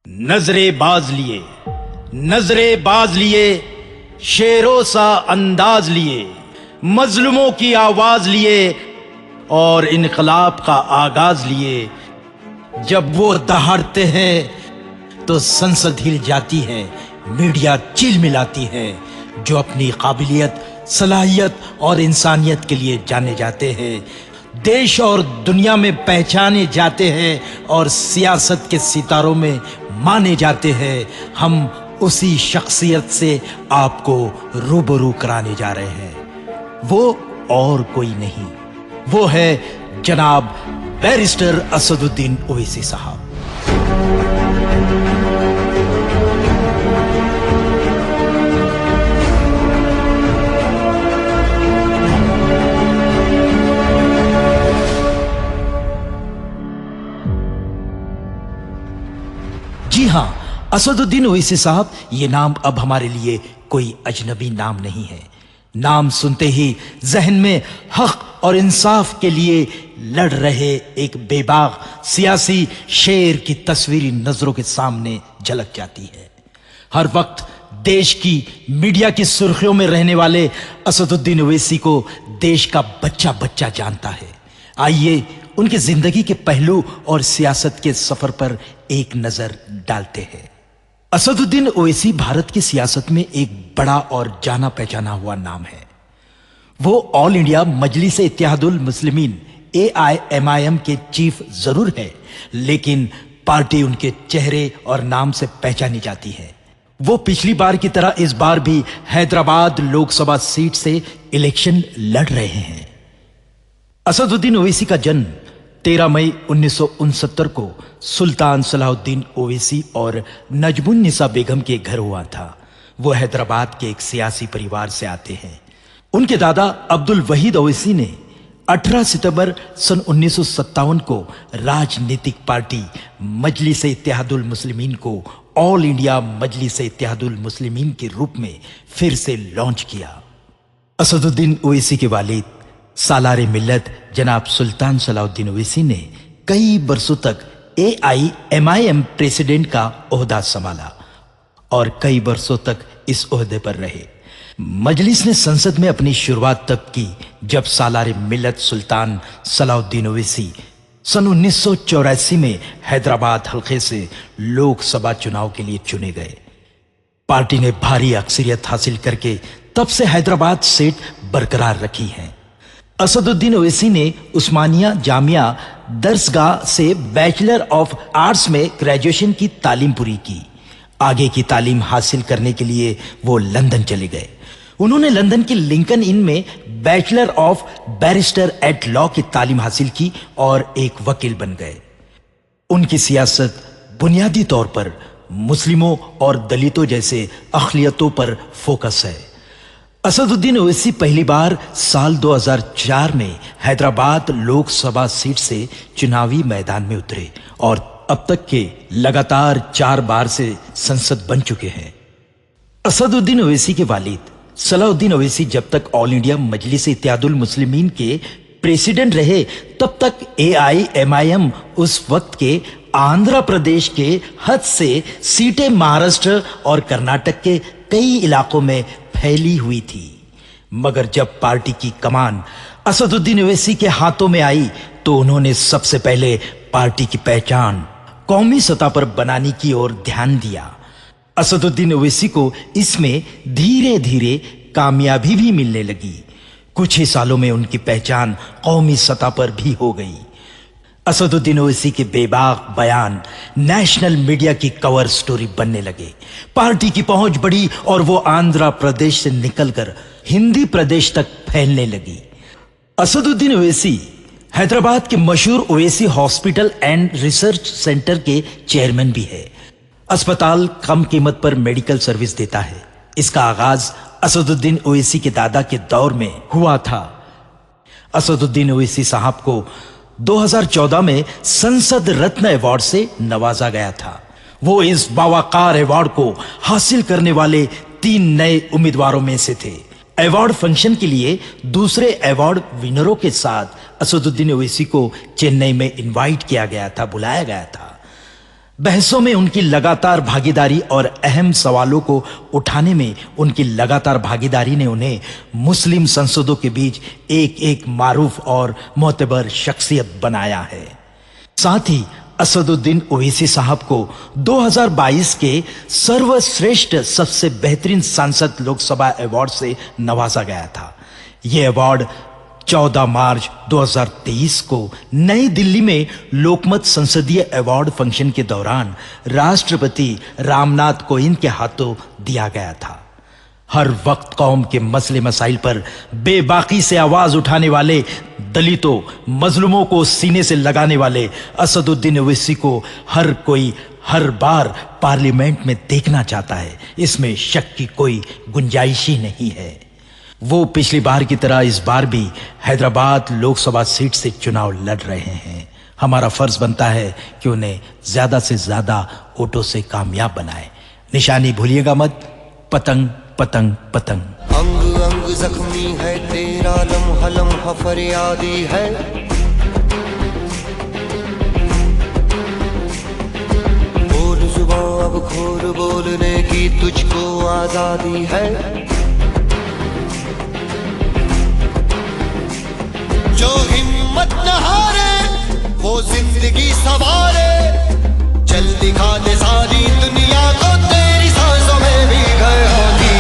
नजरे बाज लिए, नजरे बाज लिए, शेरों सा अंदाज लिए, मजलूमों की आवाज लिए और इनकलाब का आगाज लिए। जब वो दहाड़ते हैं तो संसद हिल जाती है, मीडिया चिल मिलाती है। जो अपनी काबिलियत, सलाहियत और इंसानियत के लिए जाने जाते हैं, देश और दुनिया में पहचाने जाते हैं और सियासत के सितारों में माने जाते हैं, हम उसी शख्सियत से आपको रूबरू कराने जा रहे हैं। वो और कोई नहीं, वो है जनाब बैरिस्टर असदुद्दीन ओवैसी साहब। जी हां, असदुद्दीन ओवैसी साहब, ये नाम अब हमारे लिए कोई अजनबी नाम नहीं है। नाम सुनते ही जहन में हक और इंसाफ के लिए लड़ रहे एक बेबाक सियासी शेर की तस्वीर नजरों के सामने झलक जाती है। हर वक्त देश की मीडिया की सुर्खियों में रहने वाले असदुद्दीन ओवैसी को देश का बच्चा बच्चा जानता है। आइए उनकी जिंदगी के पहलू और सियासत के सफर पर एक नजर डालते हैं। असदुद्दीन ओवैसी भारत की सियासत में एक बड़ा और जाना पहचाना हुआ नाम है। वो ऑल इंडिया मजलिस इत्तेहादुल मुस्लिमीन AIMIM के चीफ जरूर है, लेकिन पार्टी उनके चेहरे और नाम से पहचानी जाती है। वो पिछली बार की तरह इस बार भी हैदराबाद लोकसभा सीट से इलेक्शन लड़ रहे हैं। असदुद्दीन ओवैसी का जन्म 13 मई 1969 को सुल्तान सलाहुद्दीन ओवैसी और नजमुन्निसा बेगम के घर हुआ था। वो हैदराबाद के एक सियासी परिवार से आते हैं। उनके दादा अब्दुल वहीद ओवैसी ने 18 सितंबर सन 1957 को राजनीतिक पार्टी मजलिस इत्तेहादुल मुस्लिमीन को ऑल इंडिया मजलिस इत्तेहादुल मुस्लिमीन के रूप में फिर से लॉन्च किया। असदुद्दीन ओवैसी के वालिद सालारे मिल्लत जनाब सुल्तान सलाहुद्दीन ओवैसी ने कई बरसों तक AIMIM प्रेसिडेंट का ओहदा संभाला और कई बरसों तक इस ओहदे पर रहे। मजलिस ने संसद में अपनी शुरुआत तब की जब सालारे मिल्लत सुल्तान सलाहुद्दीन ओवैसी सन 1984 में हैदराबाद हल्के से लोकसभा चुनाव के लिए चुने गए। पार्टी ने भारी अक्सरियत हासिल करके तब से हैदराबाद सीट बरकरार रखी है। असदुद्दीन ओवैसी ने उस्मानिया जामिया दरसगाह से बैचलर ऑफ आर्ट्स में ग्रेजुएशन की तालीम पूरी की। आगे की तालीम हासिल करने के लिए वो लंदन चले गए। उन्होंने लंदन के लिंकन इन में bachelor of barrister at law की तालीम हासिल की और एक वकील बन गए। उनकी सियासत बुनियादी तौर पर मुस्लिमों और दलितों जैसे अक़लियतों पर फोकस है। असदुद्दीन ओवैसी पहली बार साल 2004 में हैदराबाद लोकसभा सीट से चुनावी मैदान में उतरे और अब तक के लगातार 4 बार से संसद बन चुके हैं। असदुद्दीन ओवैसी के वालिद सलाहुद्दीन ओवैसी जब तक ऑल इंडिया मजलिस इत्तेहादुल मुस्लिमीन के प्रेसिडेंट रहे, तब तक AIMIM उस वक्त के आंध्र प्रदेश के हद से सीटें महाराष्ट्र और कर्नाटक के कई इलाकों में फैली हुई थी। मगर जब पार्टी की कमान असदुद्दीन ओवैसी के हाथों में आई तो उन्होंने सबसे पहले पार्टी की पहचान कौमी सतह पर बनाने की ओर ध्यान दिया। असदुद्दीन ओवैसी को इसमें धीरे धीरे कामयाबी भी मिलने लगी। कुछ ही सालों में उनकी पहचान कौमी सतह पर भी हो गई। असदुद्दीन ओवैसी के बेबाक बयान नेशनल मीडिया की कवर स्टोरी बनने लगे। पार्टी की पहुंच बढ़ी और वो आंध्र प्रदेश से निकलकर हिंदी प्रदेश तक फैलने लगी। असदुद्दीन ओवैसी हैदराबाद के मशहूर Owaisi hospital and research centre के चेयरमैन भी है। अस्पताल कम कीमत पर मेडिकल सर्विस देता है। इसका आगाज असदुद्दीन ओवैसी के दादा के दौर में हुआ था। असदुद्दीन ओवैसी साहब को 2014 में संसद रत्न अवार्ड से नवाजा गया था। वो इस बावकार अवार्ड को हासिल करने वाले 3 नए उम्मीदवारों में से थे। अवार्ड फंक्शन के लिए दूसरे अवार्ड विनरों के साथ असदुद्दीन ओवैसी को चेन्नई में इनवाइट किया गया था, बुलाया गया था। बहसों में उनकी लगातार भागीदारी और अहम सवालों को उठाने में उनकी लगातार भागीदारी ने उन्हें मुस्लिम संसदों के बीच एक मारूफ और मोतबर शख्सियत बनाया है। साथ ही असदुद्दीन ओवैसी साहब को 2022 के सर्वश्रेष्ठ सबसे बेहतरीन सांसद लोकसभा अवार्ड से नवाजा गया था। यह अवार्ड 14 मार्च 2023 को नई दिल्ली में लोकमत संसदीय अवार्ड फंक्शन के दौरान राष्ट्रपति रामनाथ कोविंद के हाथों दिया गया था। हर वक्त कौम के मसले मसाइल पर बेबाकी से आवाज उठाने वाले, दलितों मजलूमों को सीने से लगाने वाले असदुद्दीन ओवैसी को हर कोई हर बार पार्लियामेंट में देखना चाहता है। इसमें शक की कोई गुंजाइश ही नहीं है। वो पिछली बार की तरह इस बार भी हैदराबाद लोकसभा सीट से चुनाव लड़ रहे हैं। हमारा फर्ज बनता है कि उन्हें ज्यादा से ज्यादा वोटों से कामयाब बनाए। निशानी भूलिएगा मत, पतंग पतंग पतंग। अंग अंग जख्मी है तेरा, लम्हा लम्हा फरियादी है। बोल जुबां अब खोल बोलने की तुझको आजादी है। जो हिम्मत न हारे वो जिंदगी सवारे, चल दिखा दे सारी दुनिया को तेरी सांसों में भी घर होगी।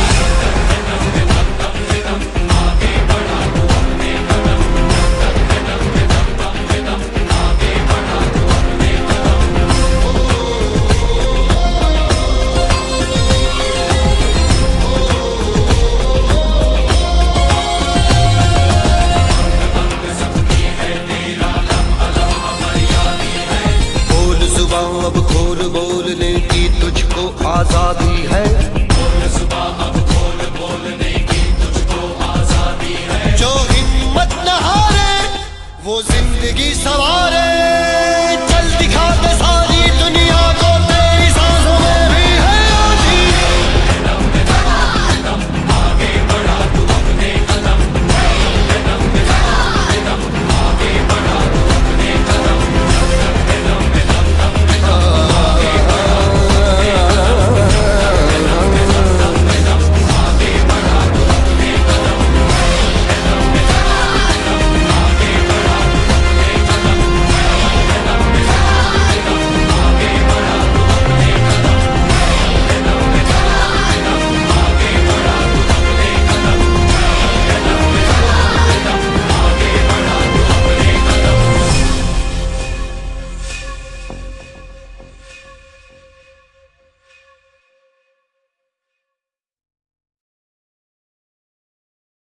अब खोल बोलने की तुझको आजादी